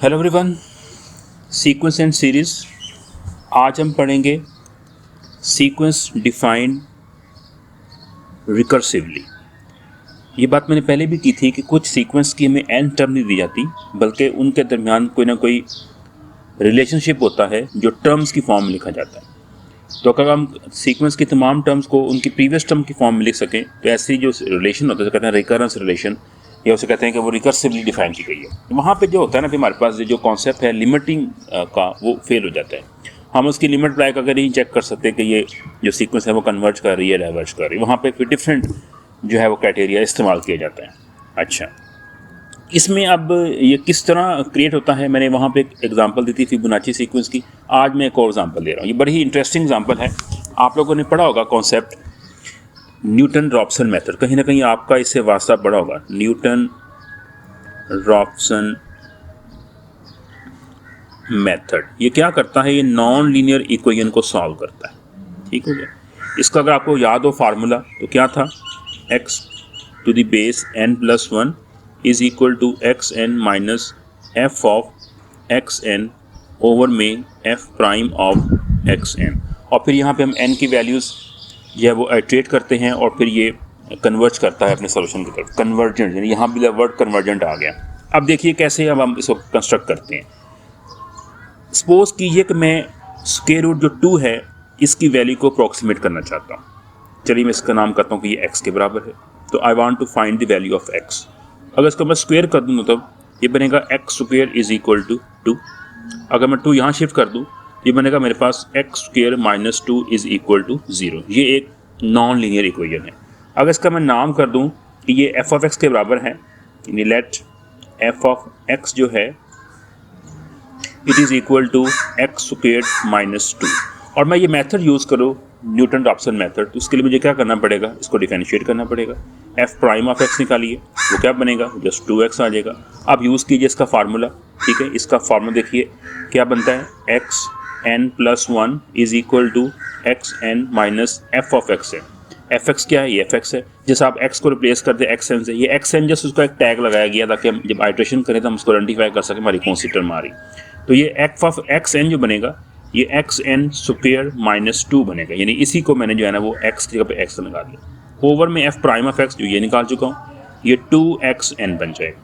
Hello everyone, sequence and series. आज हम पढ़ेंगे सीक्वेंस डिफाइंड रिकर्सिवली। ये बात मैंने पहले भी की थी कि कुछ सीक्वेंस की हमें एन टर्म नहीं दी जाती, बल्कि उनके दरमियान कोई ना कोई रिलेशनशिप होता है जो टर्म्स की फॉर्म में लिखा जाता है। तो अगर हम सीक्वेंस की तमाम टर्म्स को उनकी प्रीवियस टर्म की फॉर्म में लिख सकें तो ऐसी जो रिलेशन होता है, कहते हैं रिकरेंस रिलेशन, या उसे कहते हैं कि वो रिकर्सिवली डिफाइन की गई है। वहाँ पे जो होता है ना, फिर हमारे पास जो कॉन्सेप्ट है लिमिटिंग का, वो फेल हो जाता है। हम उसकी लिमिट अप्लाई करके नहीं चेक कर सकते कि ये जो सीक्वेंस है वो कन्वर्ज कर रही है, डाइवर्ज कर रही है। वहाँ पे फिर डिफरेंट जो है वो क्राइटेरिया इस्तेमाल किया जाता है। अच्छा, इसमें अब ये किस तरह क्रिएट होता है, मैंने वहाँ पे एक एग्जांपल दी थी फिबोनाची सीक्वेंस की। आज मैं एक और एग्जांपल दे रहा हूँ। ये बड़ी ही इंटरेस्टिंग एग्जांपल है। आप लोगों ने पढ़ा होगा कॉन्सेप्ट न्यूटन रॉप्सन मेथड, कहीं ना कहीं आपका इससे वास्ता पड़ा होगा। न्यूटन रॉप्सन मेथड ये क्या करता है? ये नॉन लीनियर इक्वेशन को सॉल्व करता है। ठीक हो गया। इसका अगर आपको याद हो फार्मूला तो क्या था? x to the base n plus 1 is equal to x n minus f of x n over में f prime of x n. और फिर यहाँ पे हम n की वैल्यूज़ जो है वो आइट्रेट करते हैं और फिर ये कन्वर्ज करता है अपने सोल्यूशन की तरफ। कन्वर्जेंट, यानी यहाँ भी वर्ड कन्वर्जेंट आ गया। अब देखिए कैसे अब हम इसको कंस्ट्रक्ट करते हैं। सपोज कीजिए कि मैं स्क्वायर रूट जो 2 है इसकी वैल्यू को अप्रॉक्सीमेट करना चाहता हूँ। चलिए मैं इसका नाम करता हूँ कि ये x के बराबर है। तो I want to find the value of x। अगर इसको मैं स्क्वायर कर दूँ तो ये बनेगा x square is equal to 2। अगर मैं 2 यहाँ शिफ्ट कर दूँ ये बनेगा मेरे पास x square minus 2 is equal to 0। ये एक नॉन लीनियर इक्वेशन है। अगर इसका मैं नाम कर दूं कि ये f ऑफ x के बराबर है, यानी लेट f ऑफ x जो है it is equal to x square minus 2, और मैं ये मेथड यूज़ करूँ न्यूटन रॉप्सन मेथड, तो उसके लिए मुझे क्या करना पड़ेगा? इसको डिफरेंशिएट करना पड़ेगा। f प्राइम ऑफ x निकालिए, वो क्या बनेगा? जस्ट 2x आ जाएगा। अब यूज़ कीजिए इसका फार्मूला। ठीक है, इसका फार्मूला देखिए क्या बनता है? X n plus 1 is equal to x n minus f of x n. F x क्या है? ये एफ एक्स है। जैसे आप एक्स को रिप्लेस करते हैं एक्स एन से, ये एक्स एन जस्ट उसका एक टैग लगाया गया ताकि हम जब आइट्रेशन करें तो हम उसको आइडेंटिफाई कर सकें हमारी कौन सी टर्म आ रही। तो ये एफ ऑफ एक्स एन जो बनेगा ये एक्स एन स्क्वायर माइनस 2 बनेगा, यानी इसी को मैंने जो है ना वो एक्स की जगह पे एक्स लगा दिया। ओवर में एफ प्राइम ऑफ एक्स जो ये निकाल चुका हूँ, ये 2xn बन जाएगा।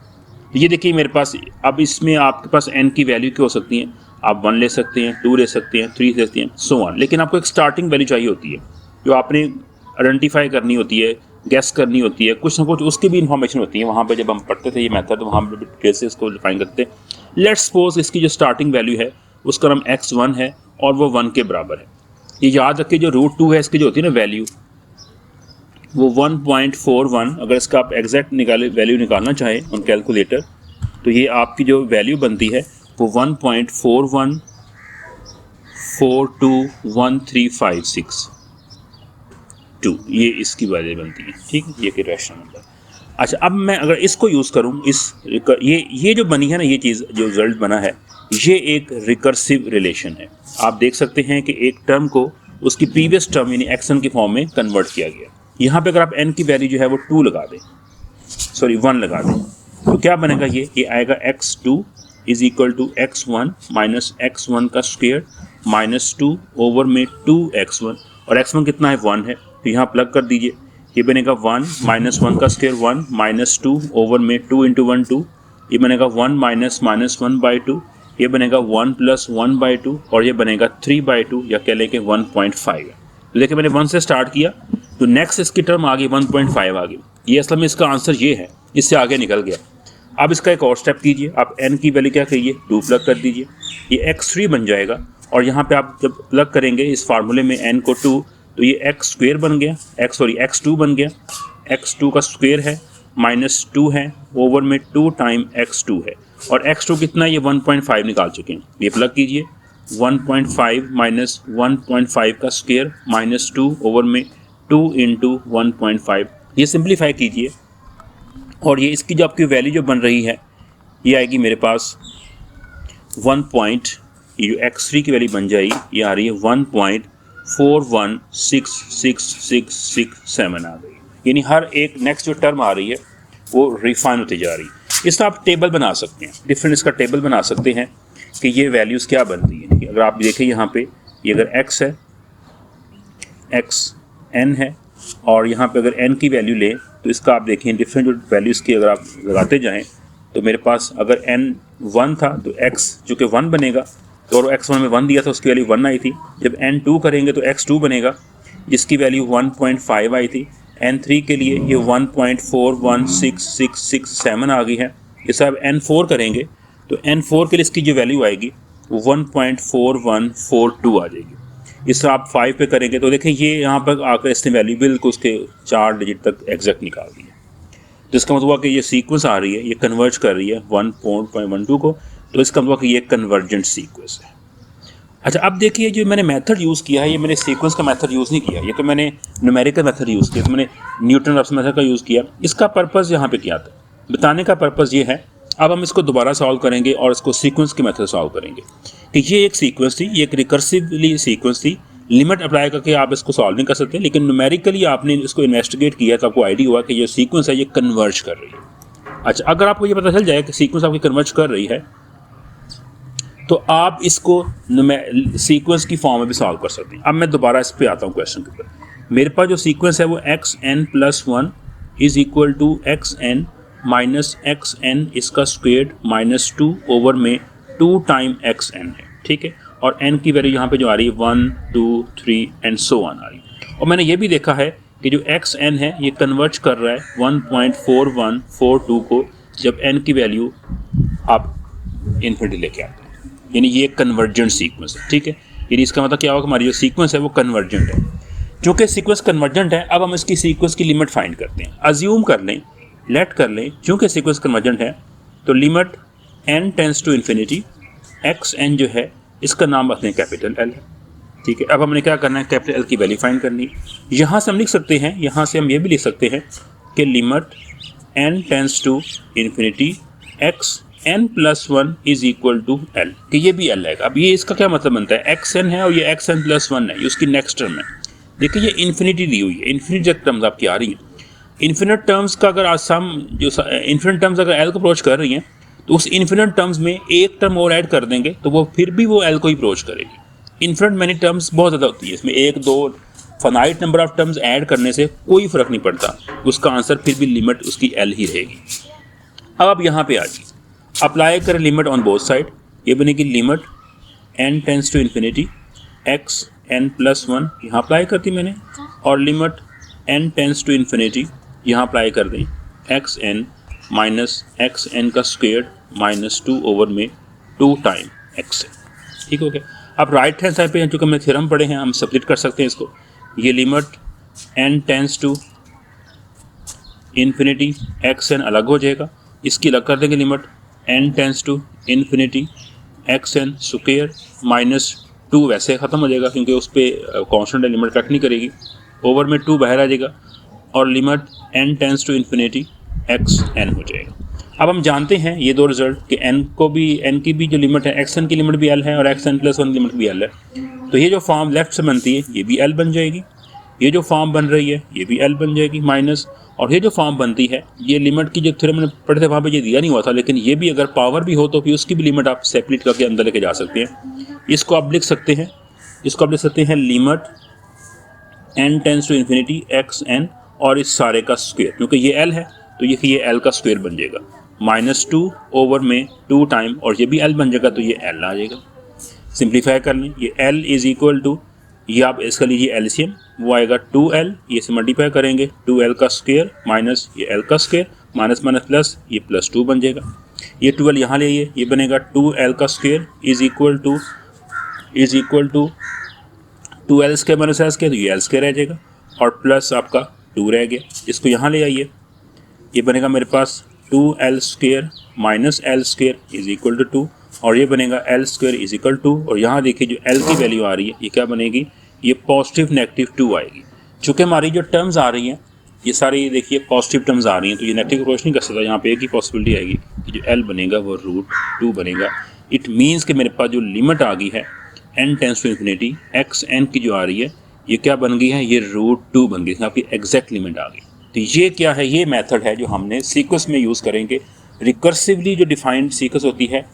ये देखिए मेरे पास, अब इसमें आपके पास n की वैल्यू क्या हो सकती है? आप 1 ले सकते हैं, 2 ले सकते हैं, 3 ले सकते हैं, सो ऑन। लेकिन आपको एक स्टार्टिंग वैल्यू चाहिए होती है जो आपने आइडेंटिफाई करनी होती है, गैस करनी होती है, कुछ ना कुछ उसकी भी इंफॉर्मेशन होती है। वहाँ पे जब हम पढ़ते थे ये मेथड तो वहाँ पर डिटेल से इसको डिफाइन करते हैं। लेट्स सपोज इसकी जो स्टार्टिंग वैल्यू है उसका नाम x1 है और वो 1 के बराबर है। ये याद रखिए जो रूट 2 है इसकी जो होती है ना वैल्यू, वो 1.41। अगर इसका आप एग्जैक्ट वैल्यू निकालना चाहें ऑन कैलकुलेटर तो ये आपकी जो वैल्यू बनती है वो 1.41421356 ये इसकी वैल्यू बनती है। ठीक है, ये कि रैशनल नंबर। अच्छा, अब मैं अगर इसको यूज़ करूँ, ये जो बनी है ना, ये चीज़ जो रिजल्ट बना है ये एक रिकर्सिव रिलेशन है। आप देख सकते हैं कि एक टर्म को उसकी प्रीवियस टर्म यानी एक्सन की फॉर्म में कन्वर्ट किया गया। यहाँ पे अगर आप n की वैल्यू जो है वो 2 लगा दें, सॉरी 1 लगा दें, तो क्या बनेगा? ये आएगा x2 is equal to x1 minus x1 का स्क्वायर माइनस 2 ओवर में 2x1, और x1 कितना है? 1 है, तो यहाँ प्लग कर दीजिए। ये बनेगा 1 माइनस 1 का स्क्वायर 1 माइनस 2 ओवर में 2 इंटू 1 2, ये बनेगा 1 माइनस माइनस 1/2, ये बनेगा 1 प्लस 1/2, और ये बनेगा 3/2, या कह लें कि 1.5 है। तो देखिए मैंने 1 से स्टार्ट किया तो नेक्स्ट इसकी टर्म आ गई 1.5 आ गई। ये असल में इसका आंसर ये है, इससे आगे निकल गया। अब इसका एक और स्टेप कीजिए, आप n की वैल्यू क्या करिए? 2 प्लग कर दीजिए, ये x3 बन जाएगा। और यहाँ पे आप जब प्लग करेंगे इस फार्मूले में n को 2 तो ये x स्क्वायर बन गया, x2 बन गया। x2 का स्क्वायर है माइनस 2 है ओवर में 2 टाइम x2 है, और x2 कितना? ये 1.5 निकाल चुके हैं। ये प्लग कीजिए, 1.5 माइनस 1.5 का स्क्वायर माइनस 2 ओवर में 2 इंटू 1.5, ये सिंप्लीफाई कीजिए, और ये इसकी जो आपकी वैल्यू जो बन रही है ये आएगी मेरे पास 1. ये जो x3 की वैल्यू बन जाएगी ये आ रही है 1.416667 आ गई। यानी हर एक नेक्स्ट जो टर्म आ रही है वो रिफाइन होती जा रही है। इसका आप टेबल बना सकते हैं, डिफरेंट इसका टेबल बना सकते हैं कि ये वैल्यूज़ क्या बन रही है। अगर आप देखें यहाँ पे ये अगर x है, x n है, और यहाँ पे अगर n की वैल्यू लें तो इसका आप देखें डिफरेंट जो वैल्यूज़ की अगर आप लगाते जाएं तो मेरे पास अगर n 1 था तो x जो कि 1 बनेगा, तो और x1 में 1 दिया था उसकी वैल्यू 1 आई थी। जब n 2 करेंगे तो x 2 बनेगा जिसकी वैल्यू 1.5 आई थी। n 3 के लिए ये 1.416667 आ गई है। इसे आप n 4 करेंगे तो n 4 के लिए इसकी जो वैल्यू आएगी वो 1.4142 आ जाएगी। इसे आप 5 पे करेंगे तो देखें ये यहाँ पर आकर इसने वैल्यू बिल्कुल उसके 4 डिजिट तक एग्जैक्ट निकाल दी है। तो इसका मतलब कि ये सीक्वेंस आ रही है, ये कन्वर्ज कर रही है 1.12 को, तो इसका मतलब कि ये कन्वर्जेंट सीक्वेंस है। अच्छा, अब देखिए जो मैंने मेथड यूज़ किया है ये मैंने सीक्वेंस का मेथड यूज़ नहीं किया, ये तो मैंने न्यूमेरिकल मेथड यूज़ किया, तो मैंने न्यूटन रफ्स मेथड का यूज़ किया। इसका पर्पज़ यहाँ पे क्या था, बताने का पर्पज़ ये है। अब हम इसको दोबारा सॉल्व करेंगे और इसको सीक्वेंस के मेथड सॉल्व करेंगे कि ये एक सीक्वेंस थी, ये एक रिकर्सिवली सीक्वेंस थी। लिमिट अप्लाई करके आप इसको सॉल्व नहीं कर सकते, लेकिन न्यूमेरिकली आपने इसको इन्वेस्टिगेट किया तो आपको आइडिया हुआ कि ये सीक्वेंस है ये कन्वर्ज कर रही है। अच्छा, अगर आपको ये पता चल जाए कि सीक्वेंस आपकी कन्वर्ज कर रही है तो आप इसको सीक्वेंस की फॉर्म में भी सॉल्व कर सकते हैं। अब मैं दोबारा इस पे आता हूँ क्वेश्चन के ऊपर। मेरे पास जो सीक्वेंस है वो xn+1 is equal to xn minus xn इसका स्क्वेयर माइनस 2 ओवर में 2 टाइम xn है, ठीक है। और n की वैल्यू यहाँ पे जो आ रही है 1 2 3 एंड सो ऑन आ रही है। और मैंने ये भी देखा है कि जो xn है ये कन्वर्ट कर रहा है 1.4142 को जब n की वैल्यू आप इन्फिनिटी लेके आते हैं, यानी ये कन्वर्जेंट सीक्वेंस है, ठीक है। यानी इसका मतलब क्या होगा कि हमारी जो सीक्वेंस है वो कन्वर्जेंट है। चूँकि सीक्वेंस कन्वर्जेंट है, अब हम इसकी सीक्वेंस की लिमिट फाइंड करते हैं। अज्यूम कर लें, लेट कर लें, चूँकि सीक्वेंस कन्वर्जेंट है तो limit n tends to infinity xn जो है इसका नाम रखते हैं कैपिटल L है, ठीक है। अब हमने क्या करना है, कैपिटल L की वैल्यू फाइंड करनी है। यहाँ से हम लिख सकते हैं, यहाँ से हम ये भी लिख सकते हैं कि limit n tends to infinity xn+1 is equal to L, कि ये भी L है। अब ये इसका क्या मतलब बनता है, xn है और ये xn+1 है, ये उसकी नेक्स्ट टर्म है। देखिए ये इन्फिनिटी दी हुई है, इन्फिनिटी टर्म्स आपकी आ रही हैं। इन्फिनिट टर्म्स का अगर आज हम जो इन्फिनिट टर्म्स अगर L को अप्रोच कर रही हैं तो उस इन्फिनिट टर्म्स में एक टर्म और ऐड कर देंगे तो वो फिर भी वो L को ही अप्रोच करेगी। इन्फिनिट मैनी टर्म्स बहुत ज़्यादा होती है, इसमें 1 2 finite number of terms add करने से कोई फ़र्क नहीं पड़ता, उसका आंसर फिर भी लिमिट उसकी L ही रहेगी। अब आप यहाँ पे आ जाइए, अप्लाई करें लिमिट ऑन बोथ साइड, ये बनेगी limit n tends to infinity xn+1 यहाँ अप्लाई कर दी मैंने, और limit n tends to infinity यहाँ अप्लाई कर दें xn माइनस xn का स्क्वेयर माइनस 2 ओवर में 2 टाइम xn, ठीक हो गया। अब राइट हैंड साइड पे चूँकि हमने थ्योरम पढ़े हैं हम सब्स्टिट्यूट कर सकते हैं इसको। ये limit n tends to infinity xn अलग हो जाएगा, इसकी अलग कर देंगे limit n tends to infinity xn square minus 2 वैसे ख़त्म हो जाएगा क्योंकि उस पर कॉन्स्टेंट लिमिट कट नहीं करेगी, ओवर में 2 बाहर आ जाएगा और limit n tends to infinity xn हो जाएगा। अब हम जानते हैं ये दो रिजल्ट कि n की भी जो लिमिट है xn की लिमिट भी L है और xn+1 लिमिट भी L है, तो ये जो फॉर्म लेफ्ट से बनती है ये भी L बन जाएगी, ये जो फॉर्म बन रही है ये भी L बन जाएगी माइनस, और ये जो फॉर्म बनती है ये लिमिट की जो थ्योरम मैंने पढ़े थे वहाँ पे ये दिया नहीं हुआ था, लेकिन ये भी अगर पावर भी हो तो फिर उसकी भी लिमिट आप सेपरेट करके अंदर लेके जा सकते हैं। इसको आप लिख सकते हैं, इसको आप लिख सकते हैं limit n tends to infinity xn और इस सारे का स्क्वेयर, क्योंकि ये L है तो ये L का स्क्वेयर बन जाएगा माइनस 2 ओवर में 2 टाइम, और ये भी L बन जाएगा तो ये L आ जाएगा। सिंप्लीफाई कर लें, ये L इज इक्वल टू, ये आप इसका लीजिए एलसीएम, वो आएगा 2L, ये से मल्टीप्लाई करेंगे 2L का स्क्वेयर माइनस ये L का स्क्वेयर माइनस माइनस प्लस, ये प्लस 2 बन जाएगा। ये 12 यहाँ ले ये बनेगा 2L का square is equal to 2L square minus L square, तो ये L स्क्वेयर रह जाएगा और प्लस आपका 2 रह गया। इसको यहाँ ले आइए, ये बनेगा मेरे पास 2L square minus L square is equal to 2, और ये बनेगा L square is equal to, और यहाँ देखिए जो L की वैल्यू आ रही है ये क्या बनेगी, ये पॉजिटिव नेगेटिव 2 आएगी। चूँकि हमारी जो टर्म्स आ रही हैं ये सारी देखिए पॉजिटिव टर्म्स आ रही हैं तो ये नेगेटिव अप्रोच नहीं कर सकता, यहाँ पे एक ही पॉसिबिलिटी आएगी कि जो L बनेगा वो √2 बनेगा। इट मीन्स कि मेरे पास जो लिमिट आ गई है n tends to infinity xn की जो आ रही है ये क्या बन गई है, ये √2 बन गई, आपकी एग्जैक्ट लिमिट आ गई। तो ये क्या है, ये मेथड है जो हमने सीक्वेंस में यूज़ करेंगे रिकर्सिवली जो डिफाइंड सीक्वेंस होती है,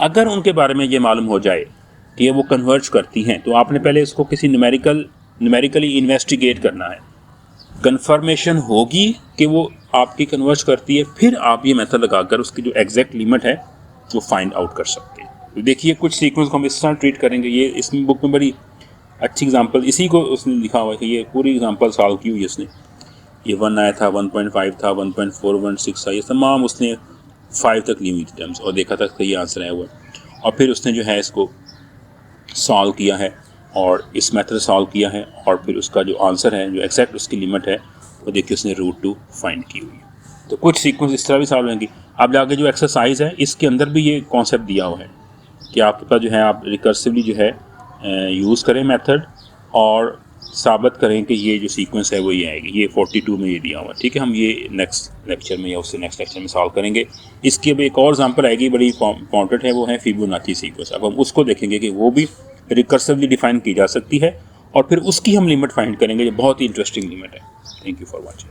अगर उनके बारे में ये मालूम हो जाए कि ये वो कन्वर्ज करती हैं, तो आपने पहले इसको किसी न्यूमेरिकली इन्वेस्टिगेट करना है। कंफर्मेशन होगी कि वो आपकी कन्वर्ज करती है, फिर आप ये मेथड लगाकर उसकी जो एग्जैक्ट लिमिट है वो फाइंड आउट कर सकते हैं। तो देखिए कुछ सीक्वेंस को हम इस तरह ट्रीट करेंगे। ये इसमें बुक में बड़ी अच्छी एग्जांपल इसी को उसने लिखा हुआ है कि ये पूरी एग्जांपल सॉल्व की हुई है उसने। ये 1 आया था, 1.5 था, 1.416 था, ये तमाम उसने 5 तक ली हुई थी टर्म्स और देखा था कि ये आंसर आया हुआ है। और फिर उसने जो है इसको सॉल्व किया है और इस मेथड सॉल्व किया है और फिर उसका जो आंसर है, जो एग्जैक्ट उसकी लिमिट है, वो देखिए उसने √2 फाइंड की हुई है। तो कुछ सीक्वेंस इस तरह भी सॉल्व होंगी। अब जाके जो एक्सरसाइज है इसके अंदर भी ये कॉन्सेप्ट दिया हुआ है कि आपके पास जो है आप रिकर्सिवली जो है यूज़ करें मेथड और साबित करें कि ये जो सीक्वेंस है वो ये आएगी। ये 42 में ये दिया हुआ है, ठीक है। हम ये नेक्स्ट लेक्चर में या उससे नेक्स्ट लेक्चर में सॉल्व करेंगे। इसकी अब एक और एग्जांपल आएगी, बड़ी इंपॉर्टेंट है, वो है फिबोनाची सीक्वेंस। अब हम उसको देखेंगे कि वो भी रिकर्सिवली डिफाइन की जा सकती है और फिर उसकी हम लिमिट फाइंड करेंगे, जो बहुत ही इंटरेस्टिंग लिमिट है। Thank you for watching.